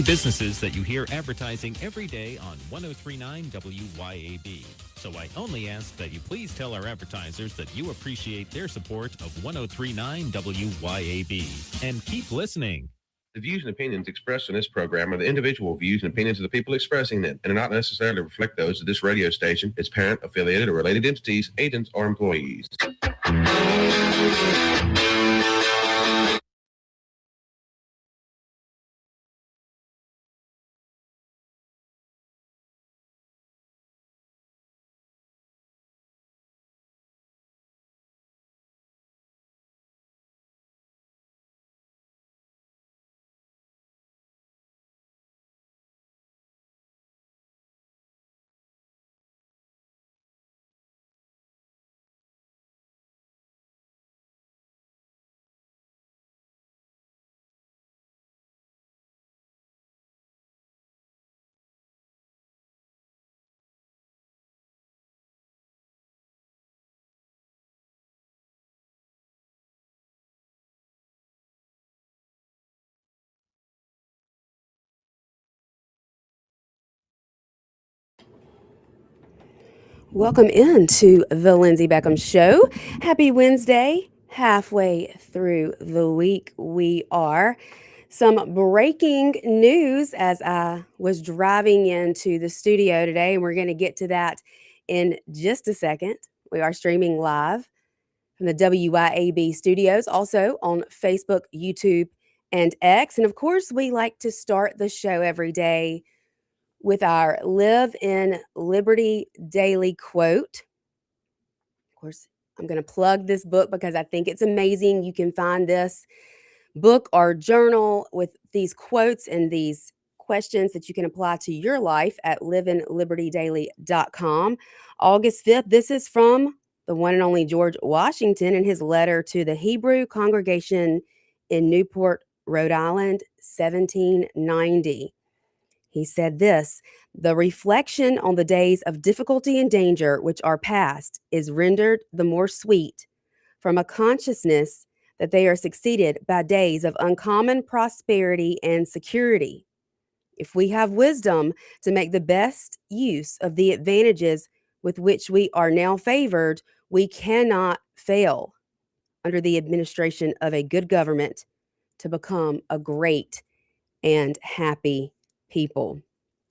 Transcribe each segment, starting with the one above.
businesses that you hear advertising every day on 1039 WYAB. So I only ask that you please tell our advertisers that you appreciate their support of 1039 WYAB. And keep listening. The views and opinions expressed in this program are the individual views and opinions of the people expressing them and do not necessarily reflect those of this radio station, its parent, affiliated, or related entities, agents, or employees. Welcome into the Lindsey Beckham Show. Happy Wednesday. Halfway through the week we are. Some breaking news as I was driving into the studio today, and we're going to get to that in just a second. We are streaming live from the WYAB studios, also on Facebook, YouTube, and X. And of course, we like to start the show every day with our Live in Liberty Daily quote. Of course, I'm going to plug this book because I think it's amazing. You can find this book or journal with these quotes and these questions that you can apply to your life at liveinlibertydaily.com. August 5th, this is from the one and only George Washington in his letter to the Hebrew congregation in Newport, Rhode Island, 1790. He said this: "The reflection on the days of difficulty and danger which are past is rendered the more sweet from a consciousness that they are succeeded by days of uncommon prosperity and security. If we have wisdom to make the best use of the advantages with which we are now favored, we cannot fail, under the administration of a good government, to become a great and happy people."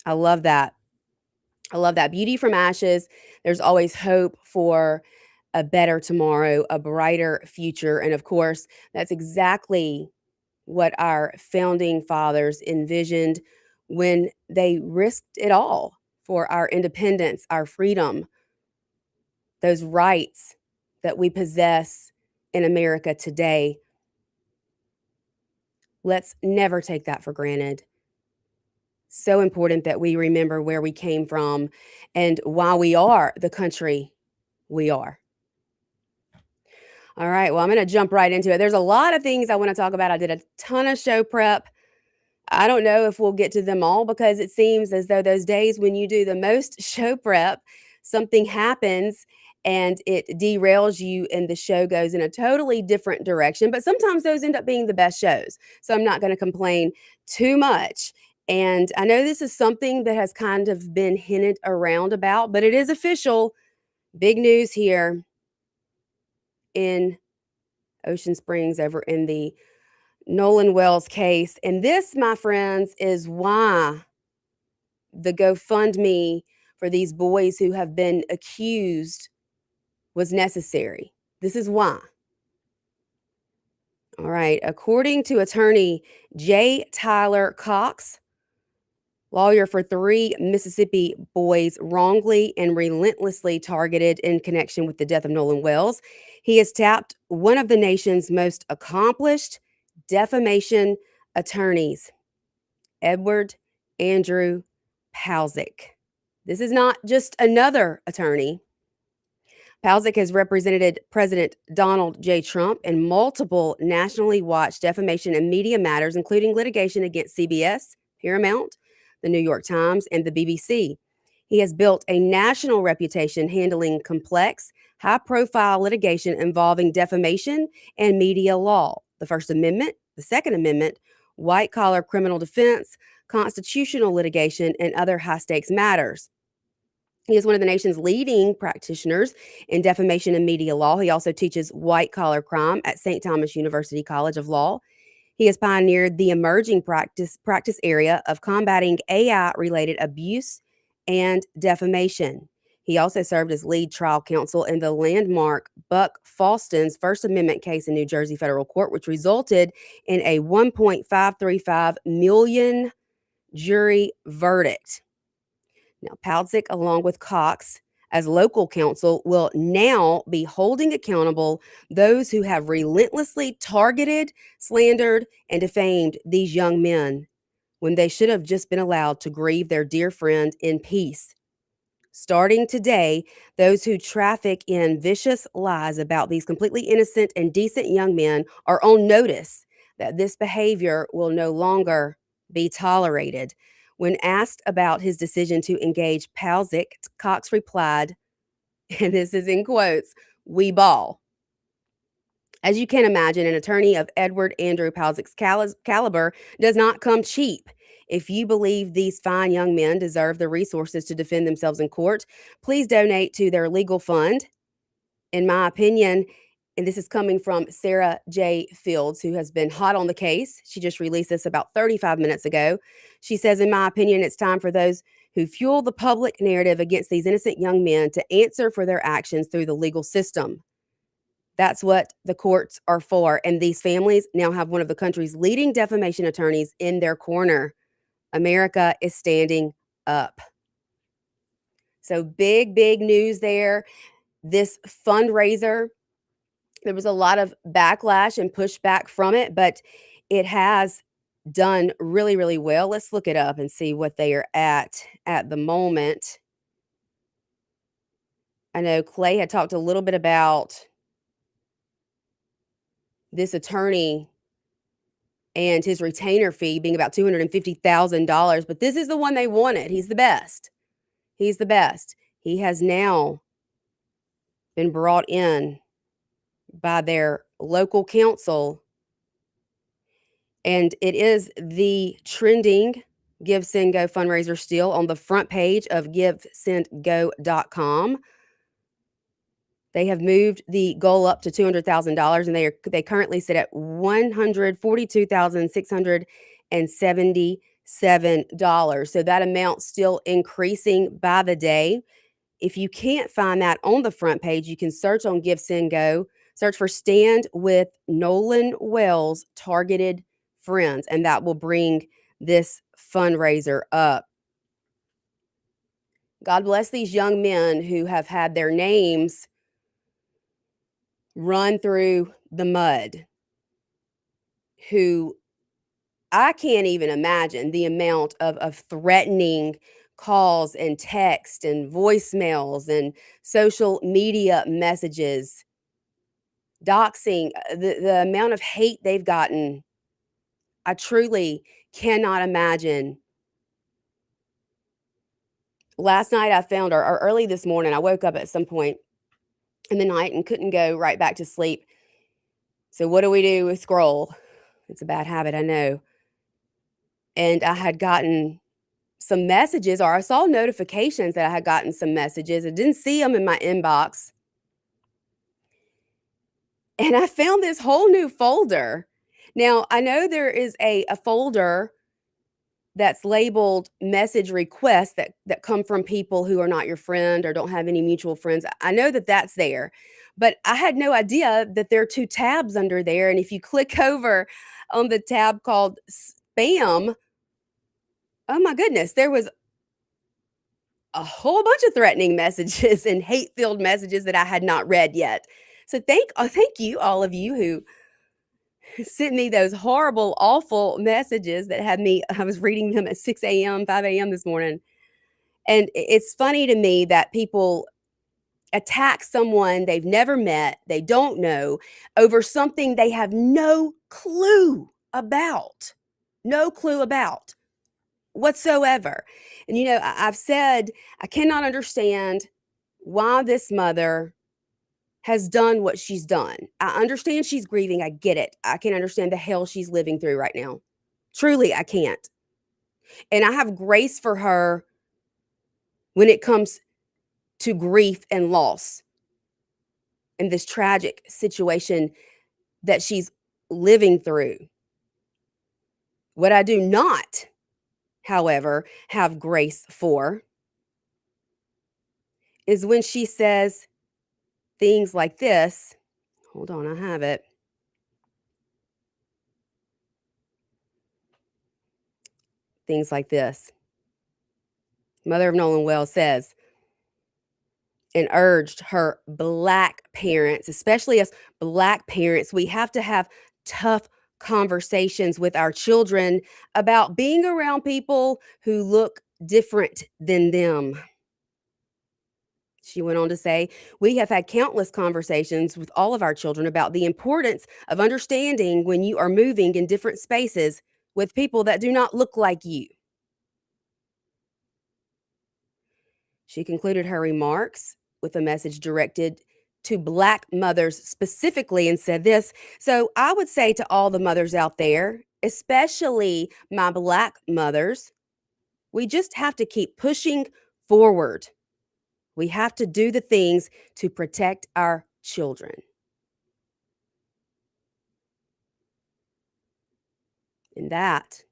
I love that. I love that. Beauty from ashes. There's always hope for a better tomorrow, a brighter future. And of course, that's exactly what our founding fathers envisioned when they risked it all for our independence, our freedom, those rights that we possess in America today. Let's never take that for granted. So important that we remember where we came from and why we are the country we are. All right, well, I'm going to jump right into it. There's a lot of things I want to talk about. I did a ton of show prep. I don't know if we'll get to them all because it seems as though those days when you do the most show prep, something happens and it derails you and the show goes in a totally different direction. But sometimes those end up being the best shows. So I'm not going to complain too much. And I know this is something that has kind of been hinted around about, but it is official. Big news here in Ocean Springs over in the Nolan Wells case. And this, my friends, is why the GoFundMe for these boys who have been accused was necessary. This is why. All right. According to attorney J. Tyler Cox, lawyer for 3 Mississippi boys wrongly and relentlessly targeted in connection with the death of Nolan Wells, he has tapped one of the nation's most accomplished defamation attorneys, Edward Andrew Palzik. This is not just another attorney. Palzik has represented President Donald J. Trump in multiple nationally watched defamation and media matters, including litigation against CBS, Paramount, the New York Times, and the BBC. He has built a national reputation handling complex, high-profile litigation involving defamation and media law, the First Amendment, the Second Amendment, white-collar criminal defense, constitutional litigation, and other high-stakes matters. He is one of the nation's leading practitioners in defamation and media law. He also teaches white-collar crime at St. Thomas University College of Law. He has pioneered the emerging practice area of combating AI-related abuse and defamation. He also served as lead trial counsel in the landmark Buck Falston's First Amendment case in New Jersey federal court, which resulted in a $1.535 million jury verdict. Now, Powdzik, along with Cox, as local counsel, will now be holding accountable those who have relentlessly targeted, slandered, and defamed these young men when they should have just been allowed to grieve their dear friend in peace. Starting today, those who traffic in vicious lies about these completely innocent and decent young men are on notice that this behavior will no longer be tolerated. When asked about his decision to engage Powdzik, Cox replied, and this is in quotes, "We ball." As you can imagine, an attorney of Edward Andrew Powdzik caliber does not come cheap. If you believe these fine young men deserve the resources to defend themselves in court, please donate to their legal fund. In my opinion, and this is coming from Sarah J. Fields, who has been hot on the case. She just released this about 35 minutes ago. She says, in my opinion, it's time for those who fuel the public narrative against these innocent young men to answer for their actions through the legal system. That's what the courts are for. And these families now have one of the country's leading defamation attorneys in their corner. America is standing up. So big news there. This fundraiser, there was a lot of backlash and pushback from it, but it has done really well. Let's look it up and see what they are at the moment. I know Clay had talked a little bit about this attorney and his retainer fee being about $250,000, but this is the one they wanted. He's the best. He's the best. He has now been brought in by their local council, and it is the trending Give, Send, Go fundraiser still on the front page of givesendgo.com. They have moved the goal up to $200,000, and they currently sit at $142,677. So that amount still increasing by the day. If you can't find that on the front page, you can search on Give, Send, Go. Search for Stand with Nolan Wells Targeted Friends, and that will bring this fundraiser up. God bless these young men who have had their names run through the mud, who I can't even imagine the amount of threatening calls and text and voicemails and social media messages, doxing, the amount of hate they've gotten. I truly cannot imagine. Last night I found, or early this morning, I woke up at some point in the night and couldn't go right back to sleep. So what do? We scroll. It's a bad habit, I know. And I had gotten some messages, or I saw notifications that I had gotten some messages. I didn't see them in my inbox. And I found this whole new folder. Now, I know there is a folder that's labeled message requests that come from people who are not your friend or don't have any mutual friends. I know that that's there, but I had no idea that there are two tabs under there. And if you click over on the tab called spam, oh my goodness, there was a whole bunch of threatening messages and hate-filled messages that I had not read yet. So thank you, all of you who sent me those horrible, awful messages that had me, I was reading them at 6 a.m., 5 a.m. this morning. And it's funny to me that people attack someone they've never met, they don't know, over something they have no clue about whatsoever. And, I've said, I cannot understand why this mother has done what she's done. I understand she's grieving. I get it. I can understand the hell she's living through right now. Truly, I can't. And I have grace for her when it comes to grief and loss and this tragic situation that she's living through. What I do not, however, have grace for is when she says things like this. Hold on, I have it. Things like this. Mother of Nolan Wells says, and urged her Black parents, especially as Black parents, we have to have tough conversations with our children about being around people who look different than them. She went on to say, we have had countless conversations with all of our children about the importance of understanding when you are moving in different spaces with people that do not look like you. She concluded her remarks with a message directed to Black mothers specifically and said this. So I would say to all the mothers out there, especially my Black mothers, we just have to keep pushing forward. We have to do the things to protect our children. And that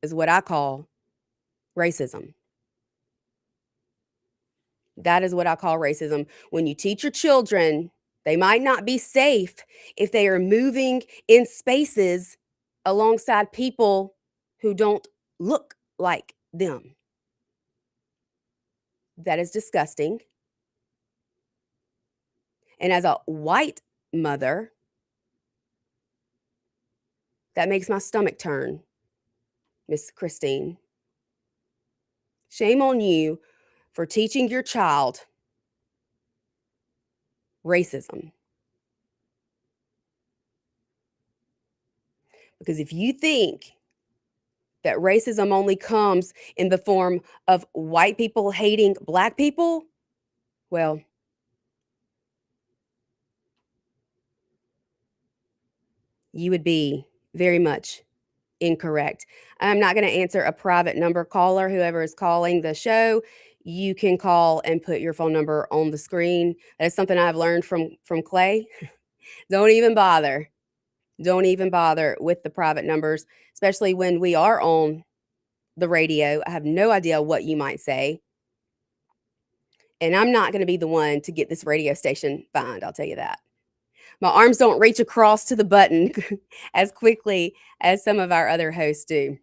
is what I call racism. That is what I call racism. When you teach your children, they might not be safe if they are moving in spaces alongside people who don't look like them. That is disgusting. And as a white mother, that makes my stomach turn, Miss Christine. Shame on you for teaching your child racism. Because if you think that racism only comes in the form of white people hating Black people, well, you would be very much incorrect. I'm not going to answer a private number caller. Whoever is calling the show, you can call and put your phone number on the screen. That is something I've learned from Clay. Don't even bother. Don't even bother with the private numbers, especially when we are on the radio. I have no idea what you might say. And I'm not going to be the one to get this radio station fined, I'll tell you that. My arms don't reach across to the button as quickly as some of our other hosts do.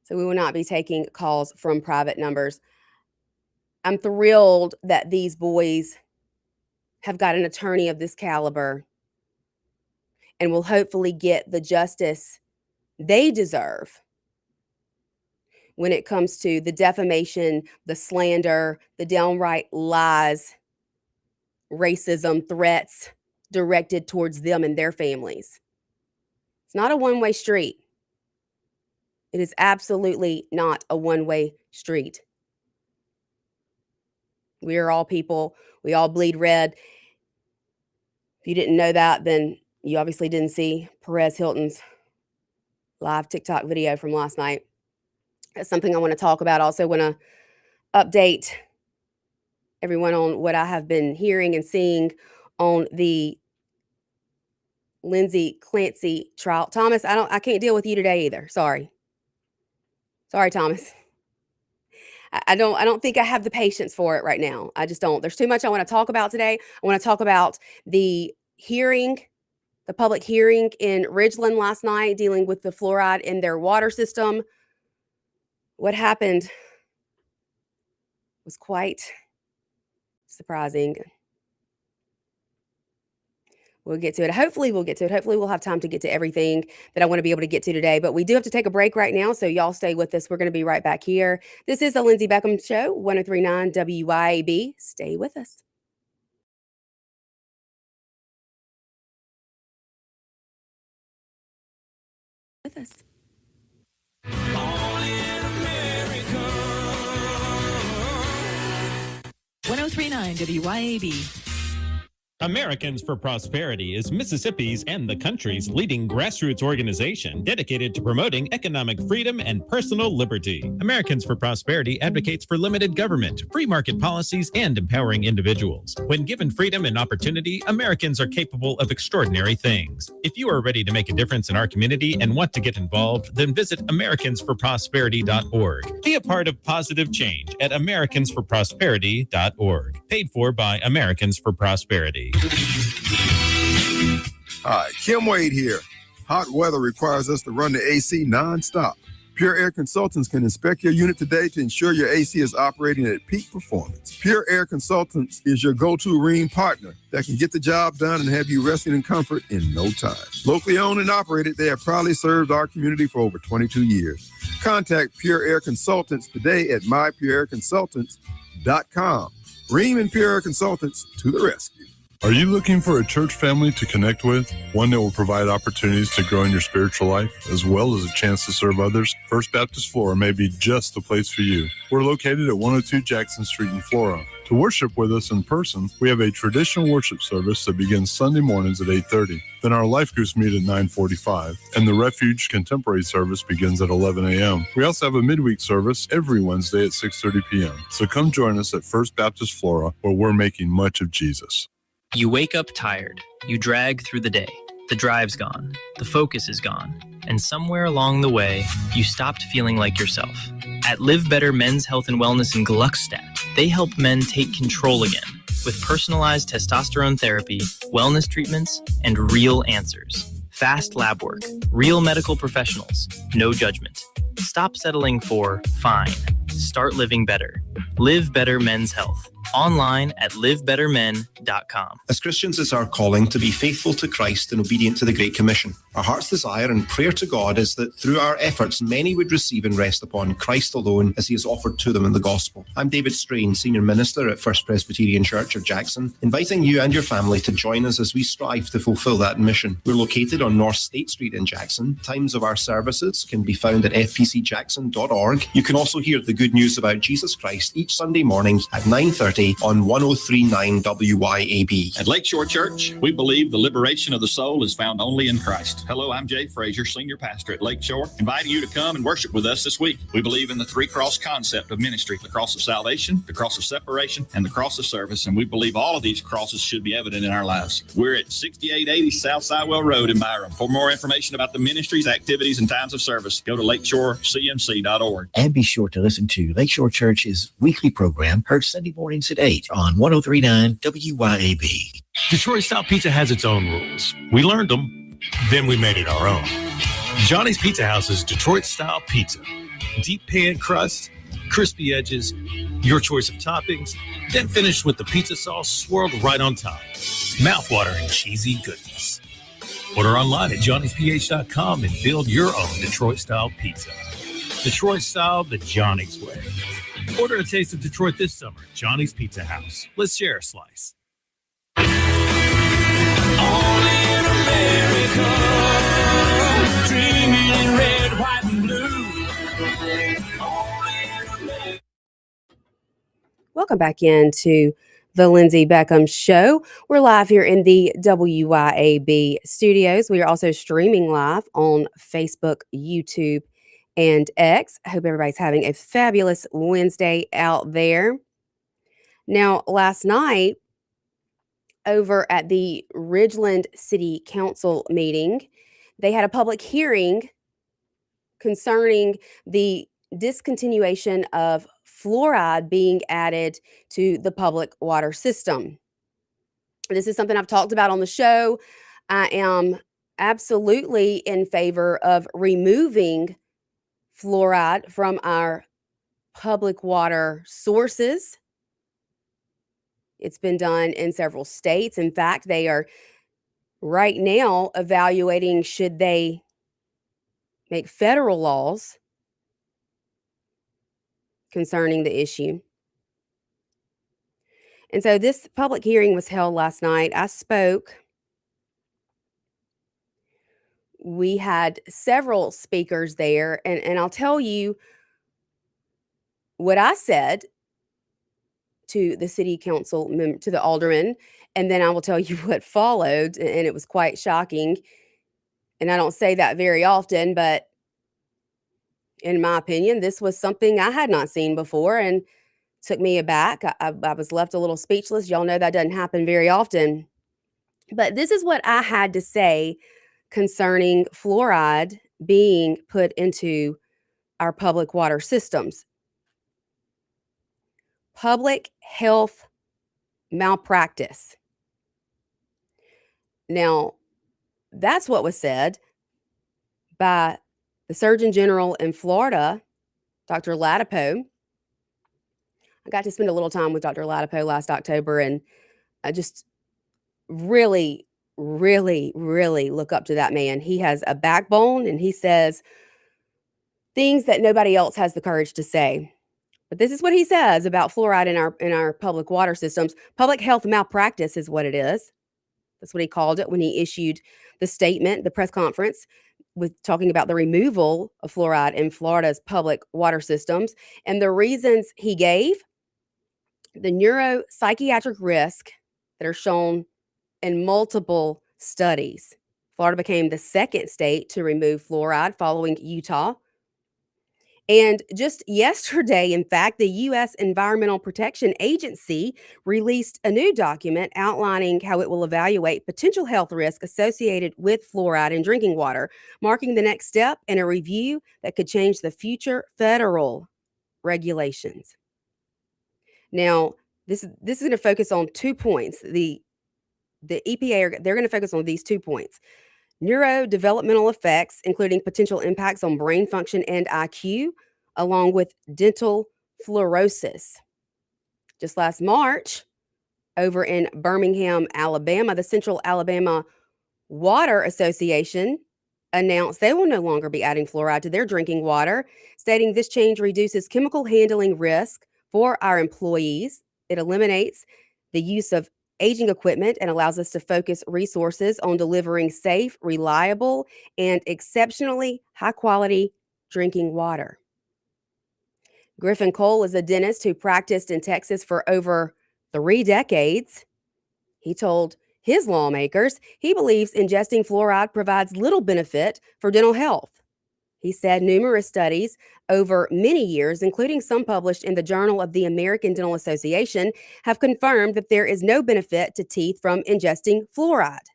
So we will not be taking calls from private numbers. I'm thrilled that these boys have got an attorney of this caliber and will hopefully get the justice they deserve when it comes to the defamation, the slander, the downright lies, racism, threats directed towards them and their families. It's not a one-way street. It is absolutely not a one-way street. We are all people. We all bleed red. If you didn't know that, then you obviously didn't see Perez Hilton's live TikTok video from last night. That's something I want to talk about. Also want to update everyone on what I have been hearing and seeing on the Lindsey Clancy trial. Thomas, I can't deal with you today either. Sorry, Thomas. I don't think I have the patience for it right now. I just don't. There's too much I want to talk about today. I want to talk about the hearing, the public hearing in Ridgeland last night dealing with the fluoride in their water system. What happened was quite surprising. We'll get to it. Hopefully we'll get to it. Hopefully we'll have time to get to everything that I want to be able to get to today. But we do have to take a break right now, so y'all stay with us. We're going to be right back here. This is the Lindsey Beckham Show, 1039 WYAB. Stay with us. With us. 1039 WYAB. Americans for Prosperity is Mississippi's and the country's leading grassroots organization dedicated to promoting economic freedom and personal liberty. Americans for Prosperity advocates for limited government, free market policies, and empowering individuals. When given freedom and opportunity, Americans are capable of extraordinary things. If you are ready to make a difference in our community and want to get involved, then visit americansforprosperity.org. Be a part of positive change at americansforprosperity.org. Paid for by Americans for Prosperity. Hi, Kim Wade here. Hot weather requires us to run the AC nonstop. Pure Air Consultants can inspect your unit today to ensure your AC is operating at peak performance. Pure Air Consultants is your go-to Rheem partner that can get the job done and have you resting in comfort in no time. Locally owned and operated, they have proudly served our community for over 22 years. Contact Pure Air Consultants today at mypureairconsultants.com. Rheem and Pure Air Consultants to the rescue. Are you looking for a church family to connect with? One that will provide opportunities to grow in your spiritual life, as well as a chance to serve others? First Baptist Flora may be just the place for you. We're located at 102 Jackson Street in Flora. To worship with us in person, we have a traditional worship service that begins Sunday mornings at 8:30. Then our life groups meet at 9:45, and the Refuge Contemporary service begins at 11 a.m. We also have a midweek service every Wednesday at 6:30 p.m. So come join us at First Baptist Flora, where we're making much of Jesus. You wake up tired. You drag through the day. The drive's gone. The focus is gone. And somewhere along the way, you stopped feeling like yourself. At Live Better Men's Health and Wellness in Gluckstadt, they help men take control again with personalized testosterone therapy, wellness treatments, and real answers. Fast lab work, real medical professionals, no judgment. Stop settling for fine. Start living better. Live Better Men's Health. Online at livebettermen.com. As Christians, it's our calling to be faithful to Christ and obedient to the Great Commission. Our heart's desire and prayer to God is that through our efforts, many would receive and rest upon Christ alone as he is offered to them in the gospel. I'm David Strain, Senior Minister at First Presbyterian Church of Jackson, inviting you and your family to join us as we strive to fulfill that mission. We're located on North State Street in Jackson. Times of our services can be found at fpcjackson.org. You can also hear the good news about Jesus Christ each Sunday morning at 9:30 on 103.9 WYAB. At Lakeshore Church, we believe the liberation of the soul is found only in Christ. Hello, I'm Jay Frazier, Senior Pastor at Lakeshore, inviting you to come and worship with us this week. We believe in the three-cross concept of ministry: the cross of salvation, the cross of separation, and the cross of service, and we believe all of these crosses should be evident in our lives. We're at 6880 South Sidewell Road in Byram. For more information about the ministries, activities, and times of service, go to lakeshorecmc.org. And be sure to listen to Lakeshore Church's weekly program, heard Sunday mornings at 8 on 103.9 WYAB. Detroit-style pizza has its own rules. We learned them, then we made it our own. Johnny's Pizza House's Detroit-style pizza. Deep pan crust, crispy edges, your choice of toppings, then finished with the pizza sauce swirled right on top. Mouthwatering cheesy goodness. Order online at johnnysph.com and build your own Detroit-style pizza. Detroit-style the Johnny's way. Order a taste of Detroit this summer at Johnny's Pizza House. Let's share a slice. Only in America, dreaming in red, white, and blue. Only in America. Welcome back into the Lindsey Beckham Show. We're live here in the WYAB studios. We are also streaming live on Facebook, YouTube, and X. I hope everybody's having a fabulous Wednesday out there. Now, last night, over at the Ridgeland City Council meeting, they had a public hearing concerning the discontinuation of fluoride being added to the public water system. This is something I've talked about on the show. I am absolutely in favor of removing fluoride from our public water sources. It's been done in several states. In fact, they are right now evaluating should they make federal laws concerning the issue. And so this public hearing was held last night. I spoke. We had several speakers there, and I'll tell you what I said to the city council, to the alderman, and then I will tell you what followed, and it was quite shocking. And I don't say that very often, but in my opinion, this was something I had not seen before and took me aback. I was left a little speechless. Y'all know that doesn't happen very often. But this is what I had to say concerning fluoride being put into our public water systems. Public health malpractice. Now, that's what was said by the Surgeon General in Florida, Dr. Latipo. I got to spend a little time with Dr. Latipo last October, and I just really, really, really look up to that man. He has a backbone, and he says things that nobody else has the courage to say. But this is what he says about fluoride in our public water systems. Public health malpractice is what it is. That's what he called it when he issued the statement, the press conference, with talking about the removal of fluoride in Florida's public water systems. And the reasons he gave: the neuropsychiatric risk that are shown in multiple studies. Florida became the second state to remove fluoride following Utah. And just yesterday, in fact, the U.S. Environmental Protection Agency released a new document outlining how it will evaluate potential health risks associated with fluoride in drinking water, marking the next step in a review that could change the future federal regulations. Now, this is going to focus on 2 points. The EPA, they're going to focus on these 2 points: neurodevelopmental effects, including potential impacts on brain function and IQ, along with dental fluorosis. Just last March, over in Birmingham, Alabama, the Central Alabama Water Association announced they will no longer be adding fluoride to their drinking water, stating this change reduces chemical handling risk for our employees. It eliminates the use of aging equipment and allows us to focus resources on delivering safe, reliable, and exceptionally high-quality drinking water. Griffin Cole is a dentist who practiced in Texas for over 3 decades. He told his lawmakers he believes ingesting fluoride provides little benefit for dental health. He said numerous studies over many years, including some published in the Journal of the American Dental Association, have confirmed that there is no benefit to teeth from ingesting fluoride.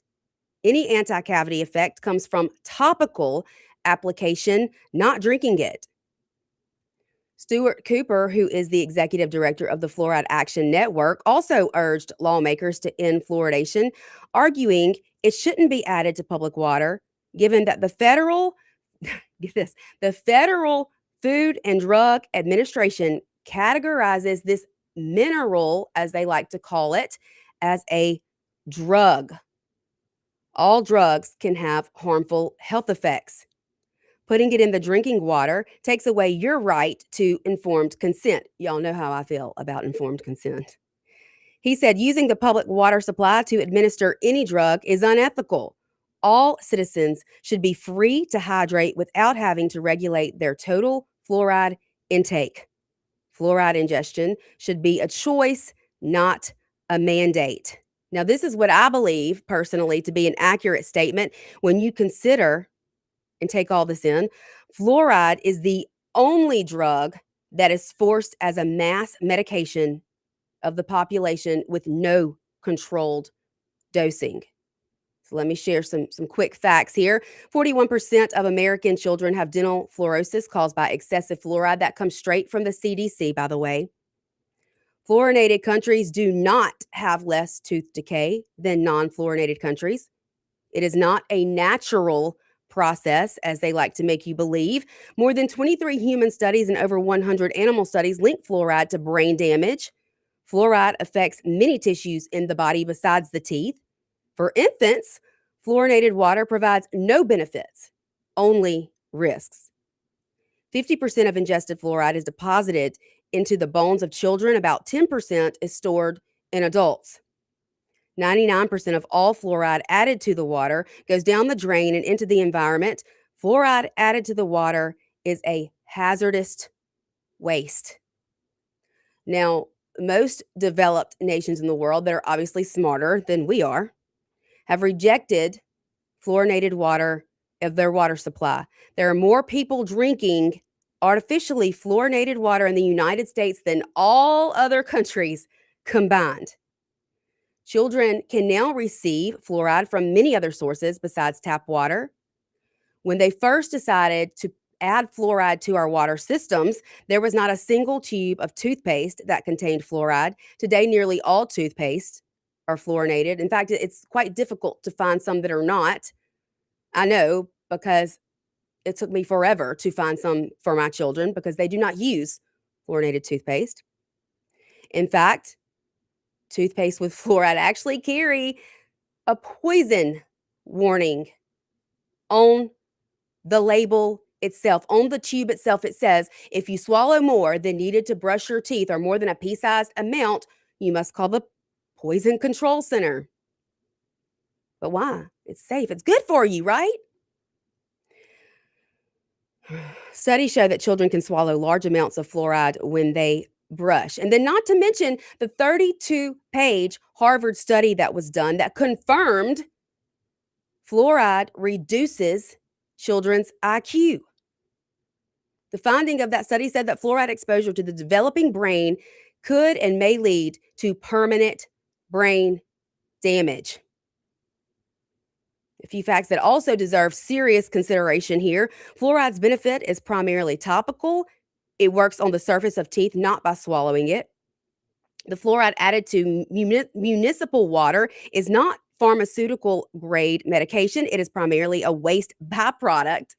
Any anti-cavity effect comes from topical application, not drinking it. Stuart Cooper, who is the executive director of the Fluoride Action Network, also urged lawmakers to end fluoridation, arguing it shouldn't be added to public water, given that the federal Food and Drug Administration categorizes this mineral, as they like to call it, as a drug. All drugs can have harmful health effects. Putting it in the drinking water takes away your right to informed consent. Y'all know how I feel about informed consent. He said using the public water supply to administer any drug is unethical. All citizens should be free to hydrate without having to regulate their total fluoride intake. Fluoride ingestion should be a choice, not a mandate. Now, this is what I believe personally to be an accurate statement when you consider and take all this in. Fluoride is the only drug that is forced as a mass medication of the population with no controlled dosing. So let me share some quick facts here. 41% of American children have dental fluorosis caused by excessive fluoride. That comes straight from the CDC, by the way. Fluorinated countries do not have less tooth decay than non-fluorinated countries. It is not a natural process, as they like to make you believe. More than 23 human studies and over 100 animal studies link fluoride to brain damage. Fluoride affects many tissues in the body besides the teeth. For infants, fluorinated water provides no benefits, only risks. 50% of ingested fluoride is deposited into the bones of children. About 10% is stored in adults. 99% of all fluoride added to the water goes down the drain and into the environment. Fluoride added to the water is a hazardous waste. Now, most developed nations in the world that are obviously smarter than we are have rejected fluorinated water of their water supply. There are more people drinking artificially fluorinated water in the United States than all other countries combined. Children can now receive fluoride from many other sources besides tap water. When they first decided to add fluoride to our water systems, there was not a single tube of toothpaste that contained fluoride. Today, nearly all toothpaste are fluorinated. In fact, it's quite difficult to find some that are not. I know, because it took me forever to find some for my children because they do not use fluorinated toothpaste. In fact, toothpaste with fluoride actually carry a poison warning on the label itself. On the tube itself, it says, if you swallow more than needed to brush your teeth or more than a pea-sized amount, you must call the Poison Control Center. But why? It's safe. It's good for you, right? Studies show that children can swallow large amounts of fluoride when they brush. And then not to mention the 32-page Harvard study that was done that confirmed fluoride reduces children's IQ. The finding of that study said that fluoride exposure to the developing brain could and may lead to permanent brain damage. A few facts that also deserve serious consideration here. Fluoride's benefit is primarily topical. It works on the surface of teeth, not by swallowing it. The fluoride added to municipal water is not pharmaceutical grade medication. It is primarily a waste byproduct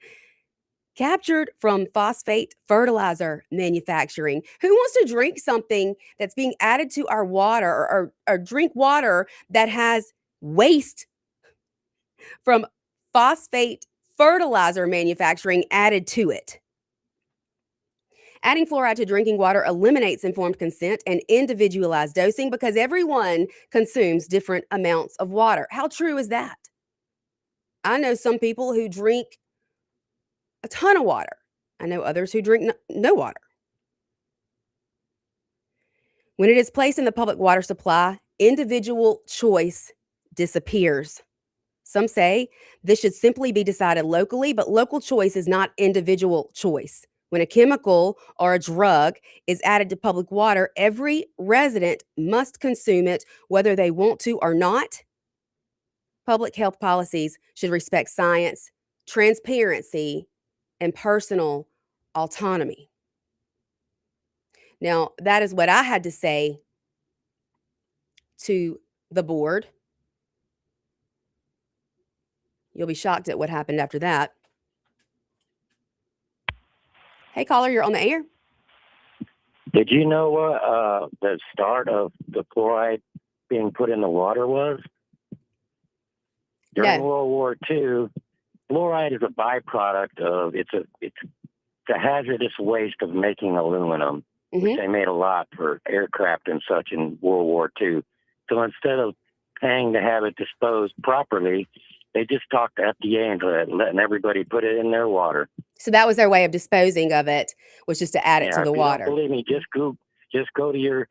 captured from phosphate fertilizer manufacturing. Who wants to drink something that's being added to our water or drink water that has waste from phosphate fertilizer manufacturing added to it? Adding fluoride to drinking water eliminates informed consent and individualized dosing because everyone consumes different amounts of water. How true is that? I know some people who drink a ton of water. I know others who drink no water. When it is placed in the public water supply, individual choice disappears. Some say this should simply be decided locally, but local choice is not individual choice. When a chemical or a drug is added to public water, every resident must consume it whether they want to or not. Public health policies should respect science, transparency, and personal autonomy. Now, that is what I had to say to the board. You'll be shocked at what happened after that. Hey, caller, you're on the air. Did you know what the start of the fluoride being put in the water was? During World War II, fluoride is a byproduct of it's a hazardous waste of making aluminum, which they made a lot for aircraft and such in World War II. So instead of paying to have it disposed properly, they just talked to FDA into letting everybody put it in their water. So that was their way of disposing of it, was just to add it to the if water. You don't believe me, just go to your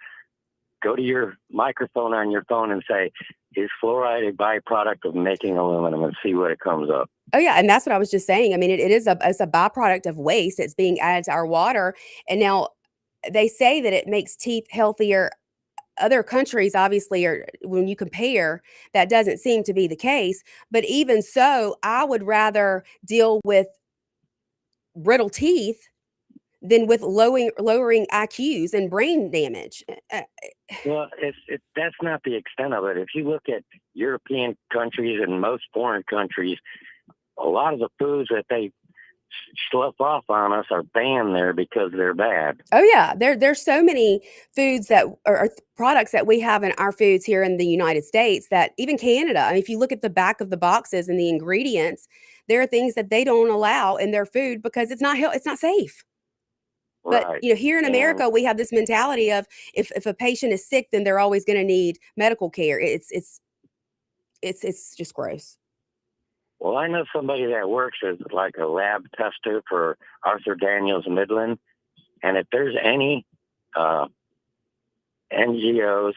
microphone on your phone and say, "Is fluoride a byproduct of making aluminum?" and see what it comes up. Oh yeah, and that's what I was just saying. I mean, it's a byproduct of waste. It's being added to our water, and now they say that it makes teeth healthier. Other countries, obviously, are, when you compare, that doesn't seem to be the case. But even so, I would rather deal with brittle teeth than with lowering IQs and brain damage. Well, that's not the extent of it. If you look at European countries and most foreign countries, a lot of the foods that they slough off on us are banned there because they're bad. Oh yeah, there's so many foods that are products that we have in our foods here in the United States that even Canada. I mean, if you look at the back of the boxes and the ingredients, there are things that they don't allow in their food because it's not safe. Right. But here in America, we have this mentality of if a patient is sick, then they're always going to need medical care. It's just gross. Well, I know somebody that works as like a lab tester for Arthur Daniels Midland, and if there's any NGOs,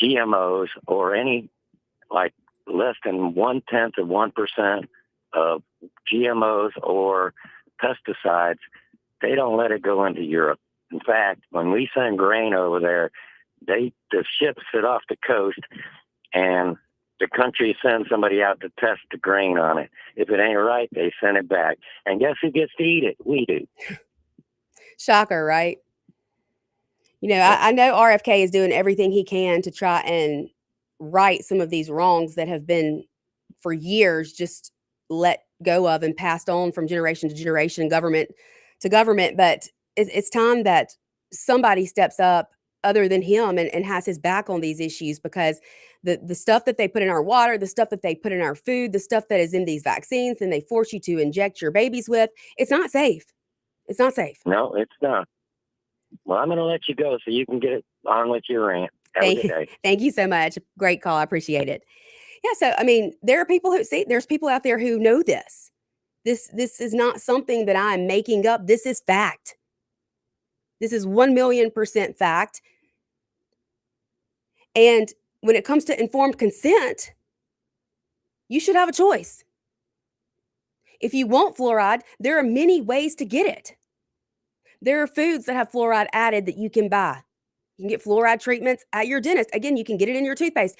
GMOs, or any like less than 0.1% of GMOs or pesticides, they don't let it go into Europe. In fact, when we send grain over there, the ships sit off the coast, and the country sends somebody out to test the grain on it. If it ain't right, they send it back. And guess who gets to eat it? We do. Shocker, right? You know, I know RFK is doing everything he can to try and right some of these wrongs that have been for years just let go of and passed on from generation to generation, government to government. But it's time that somebody steps up other than him and has his back on these issues, because the stuff that they put in our water, the stuff that they put in our food, the stuff that is in these vaccines and they force you to inject your babies with, it's not safe. It's not safe. No, it's not. Well, I'm going to let you go so you can get on with your rant. Have a good day. Thank you so much. Great call. I appreciate it. Yeah. So, I mean, there are people who see, there's people out there who know this. This is not something that I'm making up. This is fact. This is 1,000,000% fact. And when it comes to informed consent, you should have a choice. If you want fluoride, there are many ways to get it. There are foods that have fluoride added that you can buy. You can get fluoride treatments at your dentist. Again, you can get it in your toothpaste.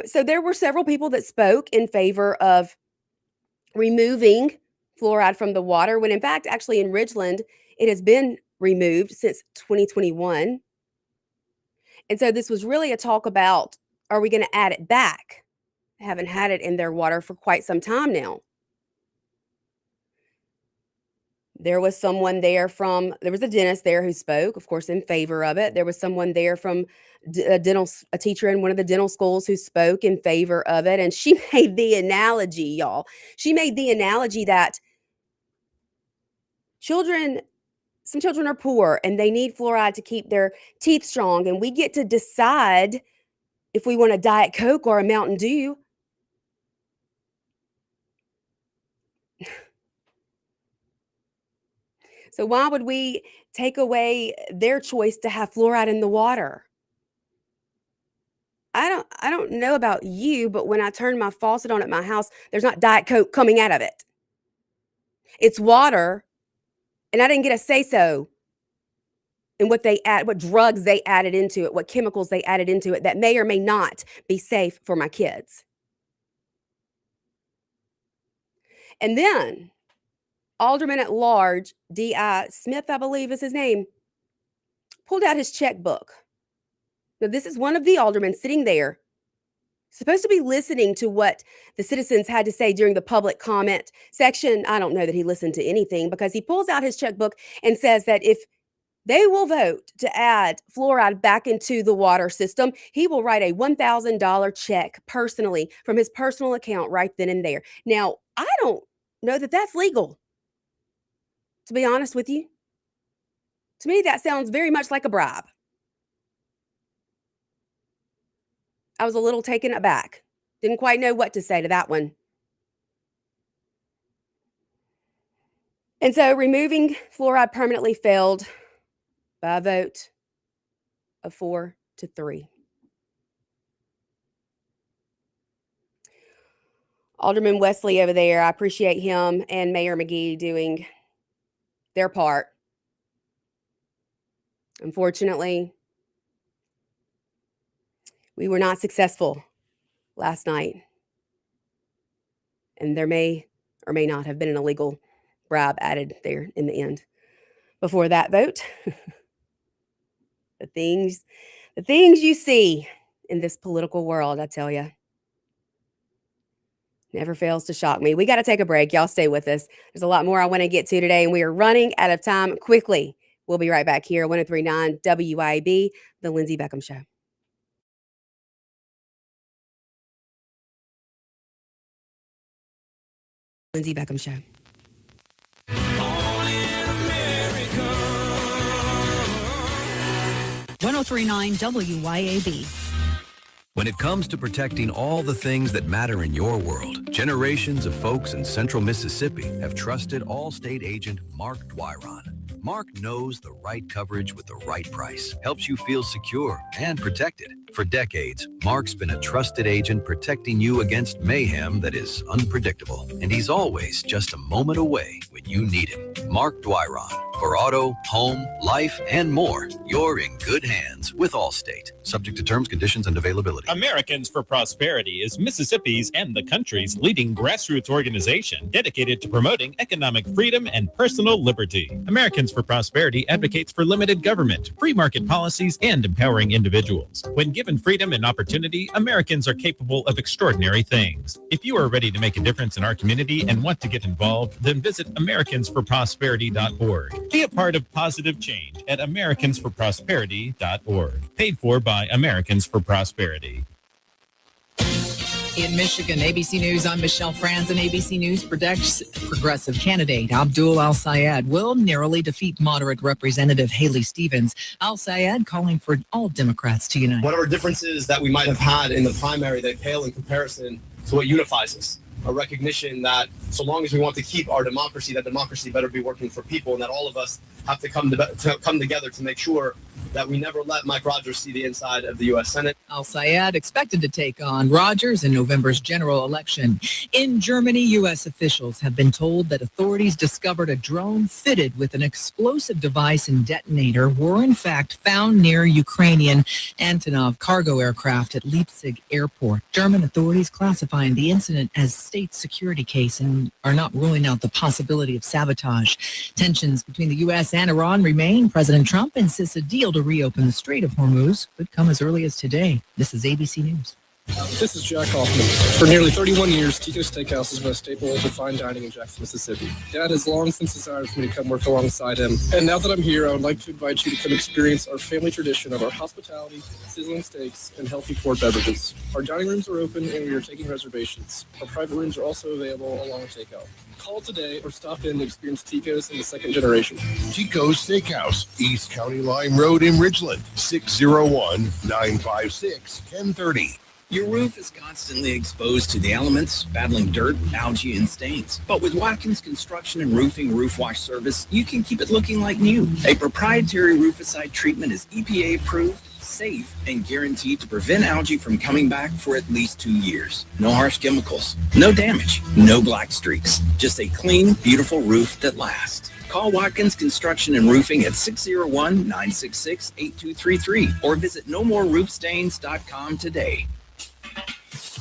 So there were several people that spoke in favor of removing fluoride from the water, when in fact, actually in Ridgeland, it has been removed since 2021. And so this was really a talk about, are we going to add it back? They haven't had it in their water for quite some time now. There was someone there there was a dentist there who spoke, of course, in favor of it. There was someone there from a teacher in one of the dental schools who spoke in favor of it. And she made the analogy, y'all. She made the analogy that some children are poor and they need fluoride to keep their teeth strong. And we get to decide if we want a Diet Coke or a Mountain Dew. So why would we take away their choice to have fluoride in the water? I don't know about you, but when I turn my faucet on at my house, there's not Diet Coke coming out of it. It's water, and I didn't get a say-so in what drugs they added into it, what chemicals they added into it that may or may not be safe for my kids. And then Alderman at Large, D.I. Smith, I believe is his name, pulled out his checkbook. Now, this is one of the aldermen sitting there, supposed to be listening to what the citizens had to say during the public comment section. I don't know that he listened to anything, because he pulls out his checkbook and says that if they will vote to add fluoride back into the water system, he will write a $1,000 check personally from his personal account right then and there. Now, I don't know that that's legal, to be honest with you. To me, that sounds very much like a bribe. I was a little taken aback. Didn't quite know what to say to that one. And so removing fluoride permanently failed by a vote of 4-3. Alderman Wesley over there, I appreciate him and Mayor McGee doing their part. Unfortunately, we were not successful last night. And there may or may not have been an illegal bribe added there in the end. Before that vote, the things you see in this political world, I tell you, never fails to shock me. We got to take a break. Y'all stay with us. There's a lot more I want to get to today, and we are running out of time quickly. We'll be right back here, 103.9 WYAB, The Lindsey Beckham Show. Lindsey Beckham Show. 103.9 WYAB. When it comes to protecting all the things that matter in your world, generations of folks in central Mississippi have trusted Allstate agent Mark Dwyron. Mark knows the right coverage with the right price helps you feel secure and protected. For decades, Mark's been a trusted agent protecting you against mayhem that is unpredictable. And he's always just a moment away when you need him. Mark Dwyron. For auto, home, life, and more, you're in good hands with Allstate. Subject to terms, conditions, and availability. Americans for Prosperity is Mississippi's and the country's leading grassroots organization dedicated to promoting economic freedom and personal liberty. Americans for Prosperity advocates for limited government, free market policies, and empowering individuals. When given freedom and opportunity, Americans are capable of extraordinary things. If you are ready to make a difference in our community and want to get involved, then visit AmericansForProsperity.org. Be a part of positive change at AmericansForProsperity.org. Paid for by Americans for Prosperity. In Michigan, ABC News, I'm Michelle Franzen. ABC News predicts progressive candidate Abdul Al-Sayed will narrowly defeat moderate Representative Haley Stevens. Al-Sayed calling for all Democrats to unite. Whatever differences that we might have had in the primary, they pale in comparison to what unifies us. A recognition that so long as we want to keep our democracy, that democracy better be working for people, and that all of us have to come together to make sure that we never let Mike Rogers see the inside of the U.S. Senate. Al-Sayed expected to take on Rogers in November's general election. In Germany, U.S. officials have been told that authorities discovered a drone fitted with an explosive device and detonator were in fact found near Ukrainian Antonov cargo aircraft at Leipzig airport. German authorities classifying the incident as state security case and are not ruling out the possibility of sabotage. Tensions between the U.S. and Iran remain. President Trump insists a deal to reopen the Strait of Hormuz could come as early as today. This is ABC News. This is Jack Hoffman. For nearly 31 years, Tico's Steakhouse has been a staple of fine dining in Jackson, Mississippi. Dad has long since decided for me to come work alongside him. And now that I'm here, I would like to invite you to come experience our family tradition of our hospitality, sizzling steaks, and healthy poured beverages. Our dining rooms are open and we are taking reservations. Our private rooms are also available along with takeout. Call today or stop in to experience Tico's in the second generation. Tico's Steakhouse, East County Line Road in Ridgeland, 601-956-1030. Your roof is constantly exposed to the elements, battling dirt, algae, and stains. But with Watkins Construction and Roofing Roof Wash Service, you can keep it looking like new. A proprietary rooficide treatment is EPA approved, safe, and guaranteed to prevent algae from coming back for at least 2 years. No harsh chemicals, no damage, no black streaks. Just a clean, beautiful roof that lasts. Call Watkins Construction and Roofing at 601-966-8233 or visit nomoreroofstains.com today.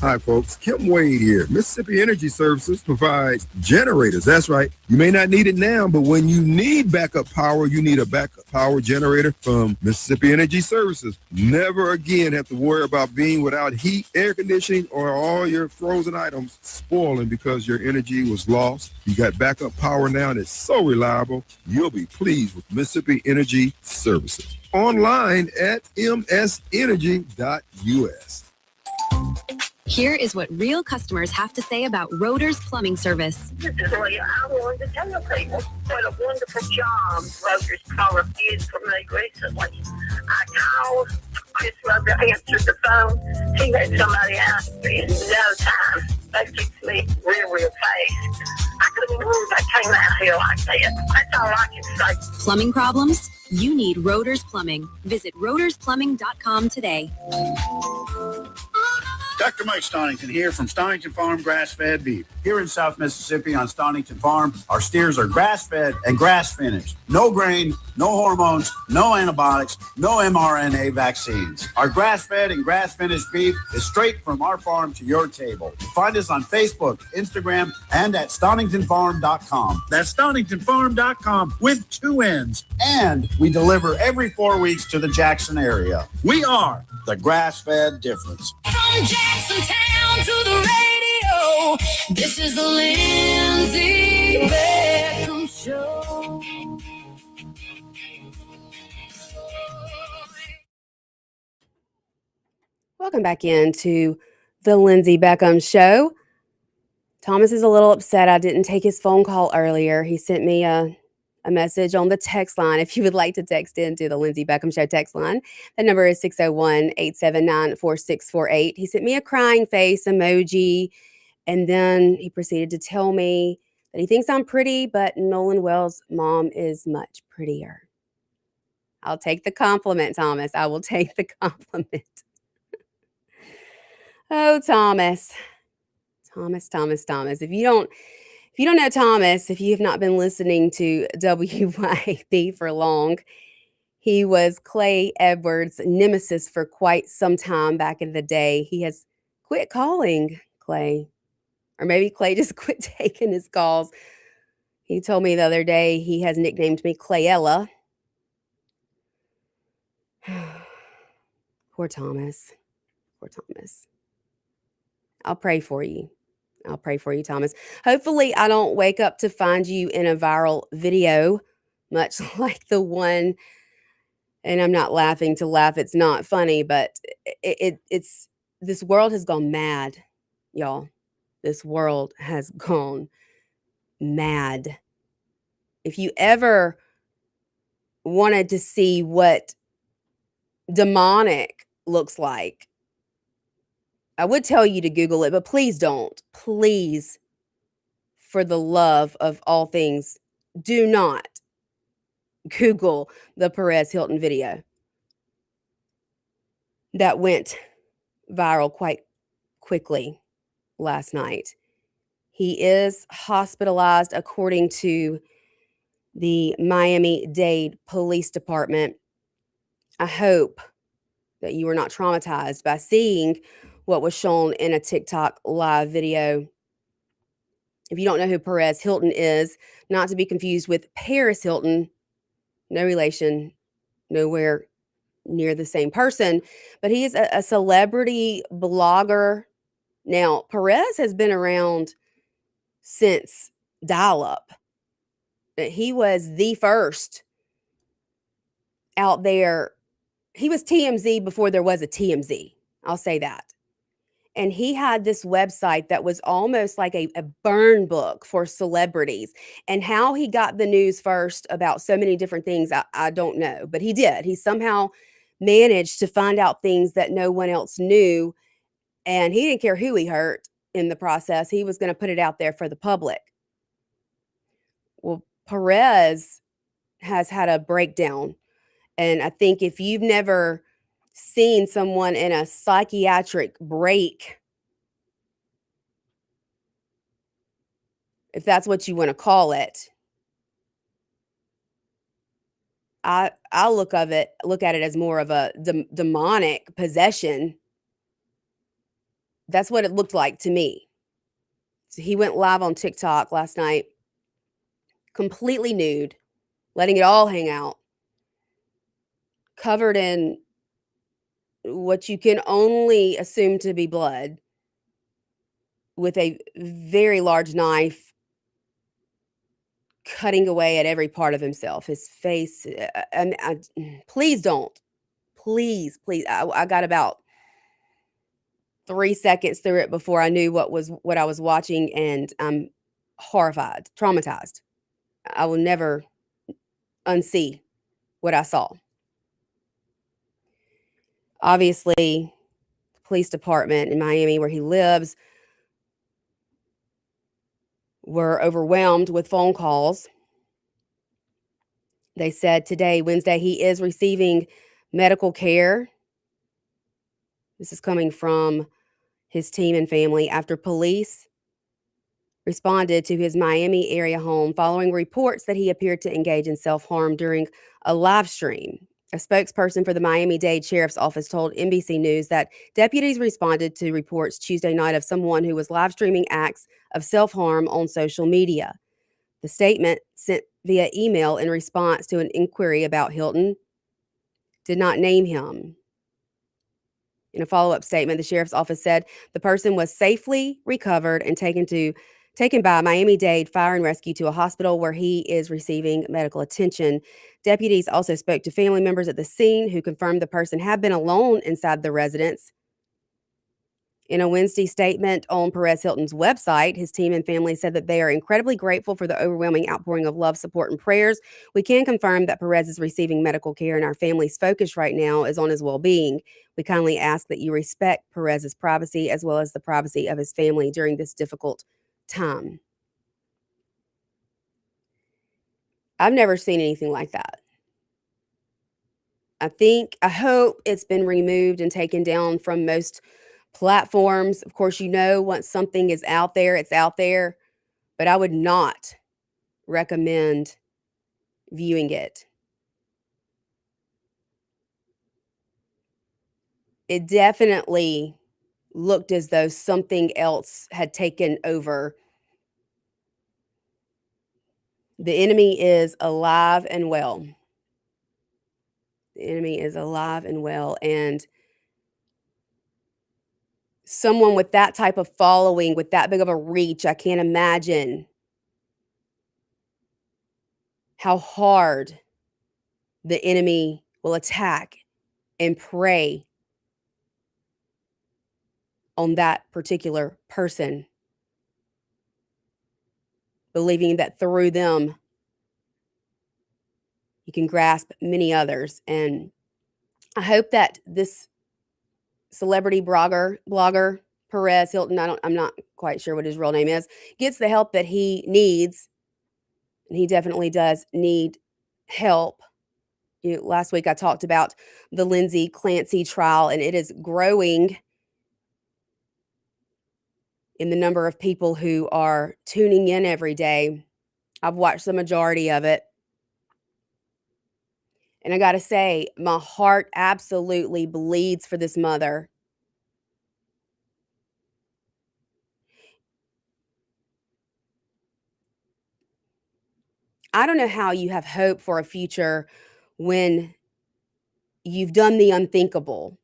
Hi, folks. Kim Wade here. Mississippi Energy Services provides generators. That's right. You may not need it now, but when you need backup power, you need a backup power generator from Mississippi Energy Services. Never again have to worry about being without heat, air conditioning, or all your frozen items spoiling because your energy was lost. You got backup power now, and it's so reliable. You'll be pleased with Mississippi Energy Services. Online at msenergy.us. Here is what real customers have to say about Roeder's Plumbing Service. This is Leah. I wanted to tell people what a wonderful job Roeder's caller did for me recently. I called, Chris Roeder answered the phone. He had somebody ask me in no time. They fixed me real fast. I couldn't believe they came out here like that. That's all I can say. Plumbing problems? You need Roeder's Plumbing. Visit roedersplumbing.com today. Dr. Mike Stonington here from Stonington Farm Grass-Fed Beef. Here in South Mississippi on Stonington Farm, our steers are grass-fed and grass-finished. No grain, no hormones, no antibiotics, no mRNA vaccines. Our grass-fed and grass-finished beef is straight from our farm to your table. Find us on Facebook, Instagram, and at StoningtonFarm.com. That's StoningtonFarm.com with 2 N's. And we deliver every 4 weeks to the Jackson area. We are the grass-fed difference. From Jacksontown to the radio, this is the Lindsey Beckham Show. Welcome back into the Lindsey Beckham Show. Thomas is a little upset I didn't take his phone call earlier. He sent me a message on the text line. If you would like to text into the Lindsey Beckham Show text line, the number is 601-879-4648. He sent me a crying face emoji, and then he proceeded to tell me that he thinks I'm pretty, but Nolan Wells' mom is much prettier. I'll take the compliment, Thomas. I will take the compliment. Oh, Thomas. Thomas. If you don't know Thomas, if you have not been listening to WYAB for long, he was Clay Edwards' nemesis for quite some time back in the day. He has quit calling Clay, or maybe Clay just quit taking his calls. He told me the other day he has nicknamed me Clayella. Poor Thomas. I'll pray for you. Thomas. Hopefully, I don't wake up to find you in a viral video, much like the one, and I'm not laughing to laugh. It's not funny, but it's this world has gone mad, y'all. This world has gone mad. If you ever wanted to see what demonic looks like, I would tell you to Google it, but please don't. Please, for the love of all things, do not Google the Perez Hilton video that went viral quite quickly last night. He is hospitalized according to the Miami-Dade Police Department. I hope that you were not traumatized by seeing what was shown in a TikTok live video. If you don't know who Perez Hilton is, not to be confused with Paris Hilton, no relation, nowhere near the same person, but he is a celebrity blogger. Now, Perez has been around since dial-up. He was the first out there. He was TMZ before there was a TMZ. I'll say that. And he had this website that was almost like a burn book for celebrities. And how he got the news first about so many different things, I don't know. But he did. He somehow managed to find out things that no one else knew. And he didn't care who he hurt in the process. He was going to put it out there for the public. Well, Perez has had a breakdown. And I think if you've never seen someone in a psychiatric break, if that's what you want to call it, I look at it as more of a demonic possession. That's what it looked like to me. So he went live on TikTok last night, completely nude, letting it all hang out, covered in what you can only assume to be blood, with a very large knife, cutting away at every part of himself, his face. Please don't. Please. I got about 3 seconds through it before I knew what I was watching, and I'm horrified, traumatized. I will never unsee what I saw. Obviously, the police department in Miami, where he lives, were overwhelmed with phone calls. They said today, Wednesday, he is receiving medical care. This is coming from his team and family after police responded to his Miami area home following reports that he appeared to engage in self-harm during a live stream. A spokesperson for the Miami-Dade Sheriff's Office told NBC News that deputies responded to reports Tuesday night of someone who was live streaming acts of self-harm on social media. The statement, sent via email in response to an inquiry about Hilton, did not name him. In a follow-up statement, the sheriff's office said the person was safely recovered and taken by Miami-Dade Fire and Rescue to a hospital where he is receiving medical attention. Deputies also spoke to family members at the scene who confirmed the person had been alone inside the residence. In a Wednesday statement on Perez Hilton's website, his team and family said that they are incredibly grateful for the overwhelming outpouring of love, support, and prayers. We can confirm that Perez is receiving medical care, and our family's focus right now is on his well-being. We kindly ask that you respect Perez's privacy as well as the privacy of his family during this difficult time. I've never seen anything like that. I hope it's been removed and taken down from most platforms. Of course, once something is out there, it's out there, but I would not recommend viewing it. It definitely looked as though something else had taken over. The enemy is alive and well. The enemy is alive and well. And someone with that type of following, with that big of a reach, I can't imagine how hard the enemy will attack and prey on that particular person, believing that through them you can grasp many others. And I hope that this celebrity blogger Perez Hilton, I'm not quite sure what his real name is, gets the help that he needs. And he definitely does need help. Last week I talked about the Lindsey Clancy trial, and it is growing in the number of people who are tuning in every day. I've watched the majority of it. And I got to say, my heart absolutely bleeds for this mother. I don't know how you have hope for a future when you've done the unthinkable,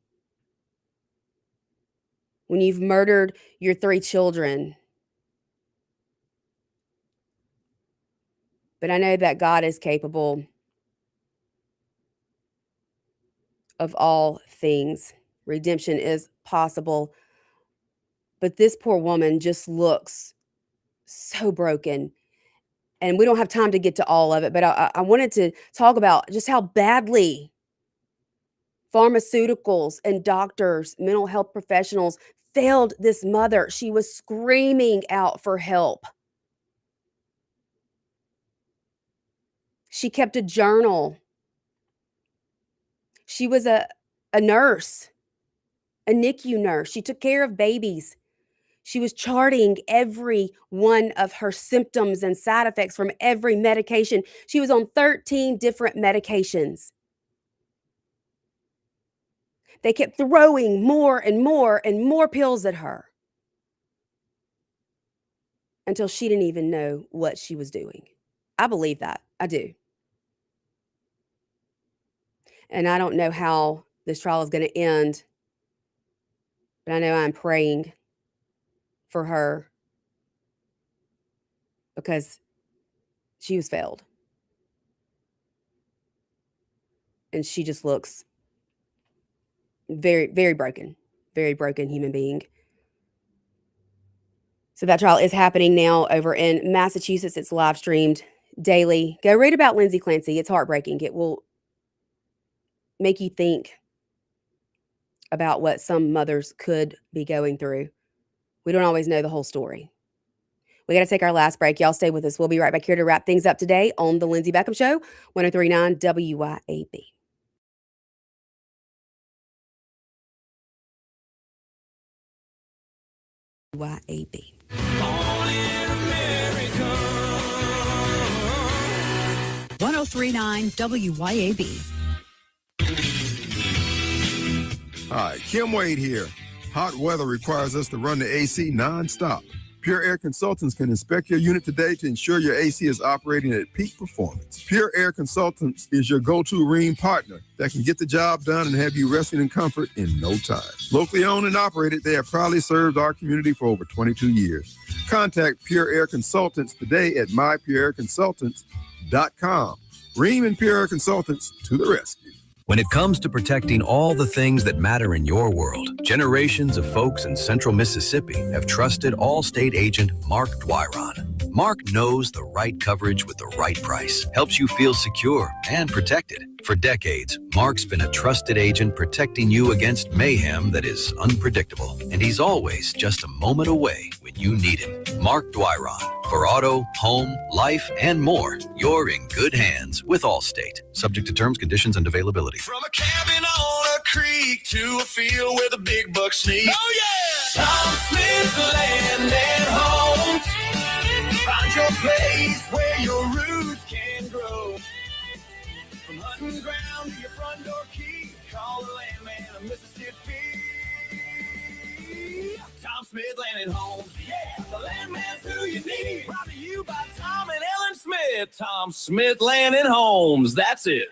when you've murdered your 3 children. But I know that God is capable of all things. Redemption is possible. But this poor woman just looks so broken. And we don't have time to get to all of it, but I wanted to talk about just how badly pharmaceuticals and doctors, mental health professionals failed this mother. She was screaming out for help. She kept a journal. She was a nurse, a NICU nurse. She took care of babies. She was charting every one of her symptoms and side effects from every medication. She was on 13 different medications. They kept throwing more and more and more pills at her until she didn't even know what she was doing. I believe that. I do. And I don't know how this trial is going to end, but I know I'm praying for her because she was failed. And she just looks very, very broken human being. So that trial is happening now over in Massachusetts. It's live streamed daily. Go read about Lindsey Clancy. It's heartbreaking. It will make you think about what some mothers could be going through. We don't always know the whole story. We got to take our last break. Y'all stay with us. We'll be right back here to wrap things up today on The Lindsey Beckham Show, 103.9 WYAB. WYAB. 103.9 WYAB. Hi, Kim Wade here. Hot weather requires us to run the AC nonstop. Pure Air Consultants can inspect your unit today to ensure your AC is operating at peak performance. Pure Air Consultants is your go-to Rheem partner that can get the job done and have you resting in comfort in no time. Locally owned and operated, they have proudly served our community for over 22 years. Contact Pure Air Consultants today at mypureairconsultants.com. Rheem and Pure Air Consultants to the rescue. When it comes to protecting all the things that matter in your world, generations of folks in central Mississippi have trusted Allstate agent Mark Dwyron. Mark knows the right coverage with the right price, helps you feel secure and protected. For decades, Mark's been a trusted agent protecting you against mayhem that is unpredictable. And he's always just a moment away when you need him. Mark Dwyron, For auto, home, life, and more, you're in good hands with Allstate. Subject to terms, conditions, and availability. From a cabin on a creek to a field where the big bucks sneak. Oh, yeah! Tom Smith Land and Homes. Find your place where your roots can grow. From hunting ground to your front door key, call the landman of Mississippi. Tom Smith Land and Homes. Yeah, the landman's who you need. Brought to you by Tom and Ellen Smith. Tom Smith Land and Homes. That's it.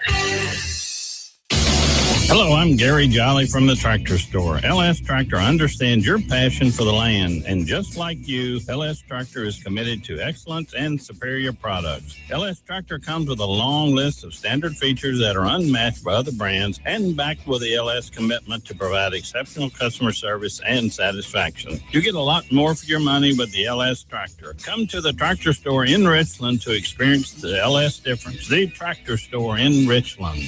Hello, I'm Gary Jolly from the Tractor Store. LS Tractor understands your passion for the land, and just like you, LS Tractor is committed to excellence and superior products. LS Tractor comes with a long list of standard features that are unmatched by other brands and backed with the LS commitment to provide exceptional customer service and satisfaction. You get a lot more for your money with the LS Tractor. Come to the Tractor Store in Richland to experience the LS difference. The Tractor Store in Richland.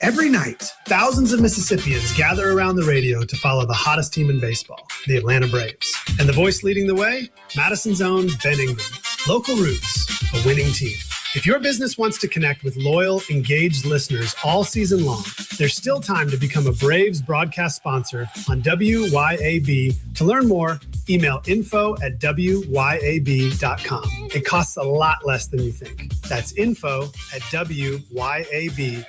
Every night, thousands of Mississippians gather around the radio to follow the hottest team in baseball, the Atlanta Braves. And the voice leading the way? Madison's own Ben Ingram. Local Roots, a winning team. If your business wants to connect with loyal, engaged listeners all season long, there's still time to become a Braves broadcast sponsor on WYAB. To learn more, email info@wyab.com. It costs a lot less than you think. That's info@wyab.com.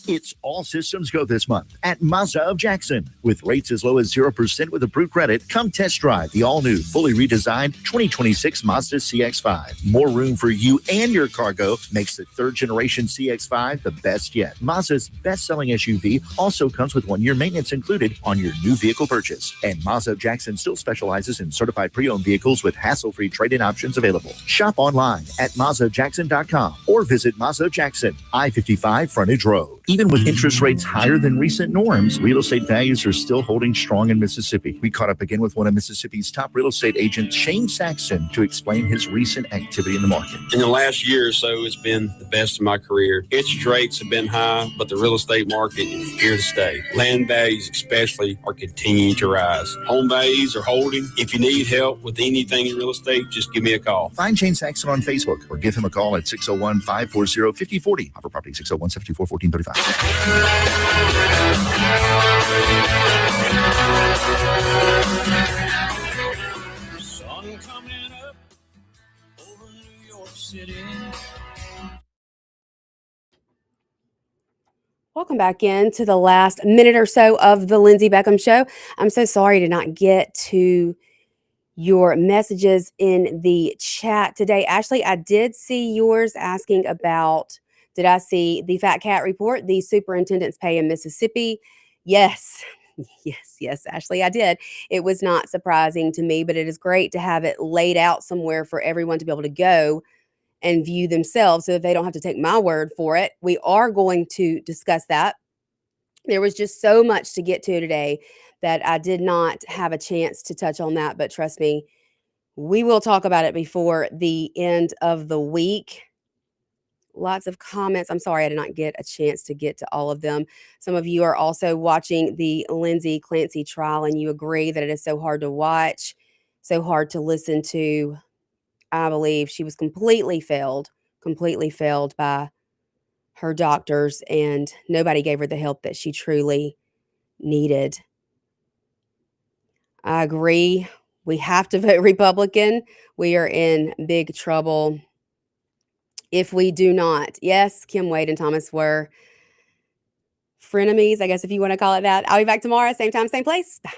It's all systems go this month at Mazda of Jackson. With rates as low as 0% with approved credit, come test drive the all-new, fully redesigned 2026 Mazda CX-5. More room for you and your cargo makes the third-generation CX-5 the best yet. Mazda's best-selling SUV also comes with 1-year maintenance included on your new vehicle purchase. And Mazda of Jackson still specializes in certified pre-owned vehicles with hassle-free trade-in options available. Shop online at MazdaofJackson.com or visit Mazda of Jackson, I-55 Frontage Road. Even with interest rates higher than recent norms, real estate values are still holding strong in Mississippi. We caught up again with one of Mississippi's top real estate agents, Shane Saxon, to explain his recent activity in the market. In the last year or so, it's been the best of my career. Interest rates have been high, but the real estate market is here to stay. Land values especially are continuing to rise. Home values are holding. If you need help with anything in real estate, just give me a call. Find Shane Saxon on Facebook or give him a call at 601-540-5040. Offer property 601-74-1435. Sun coming up over New York City. Welcome back in to the last minute or so of the Lindsey Beckham Show. I'm so sorry to not get to your messages in the chat today. Ashley, I did see yours asking about, did I see the Fat Cat report, the superintendent's pay in Mississippi? Yes. Yes, Ashley, I did. It was not surprising to me, but it is great to have it laid out somewhere for everyone to be able to go and view themselves so that they don't have to take my word for it. We are going to discuss that. There was just so much to get to today that I did not have a chance to touch on that, but trust me, we will talk about it before the end of the week. Lots of comments. I'm sorry I did not get a chance to get to all of them. Some of you are also watching the Lindsey Clancy trial, and you agree that it is so hard to watch, so hard to listen to. I believe she was completely failed by her doctors, and nobody gave her the help that she truly needed. I agree. We have to vote Republican. We are in big trouble if we do not. Yes, Kim Wade and Thomas were frenemies, I guess, if you want to call it that. I'll be back tomorrow, same time, same place. Bye.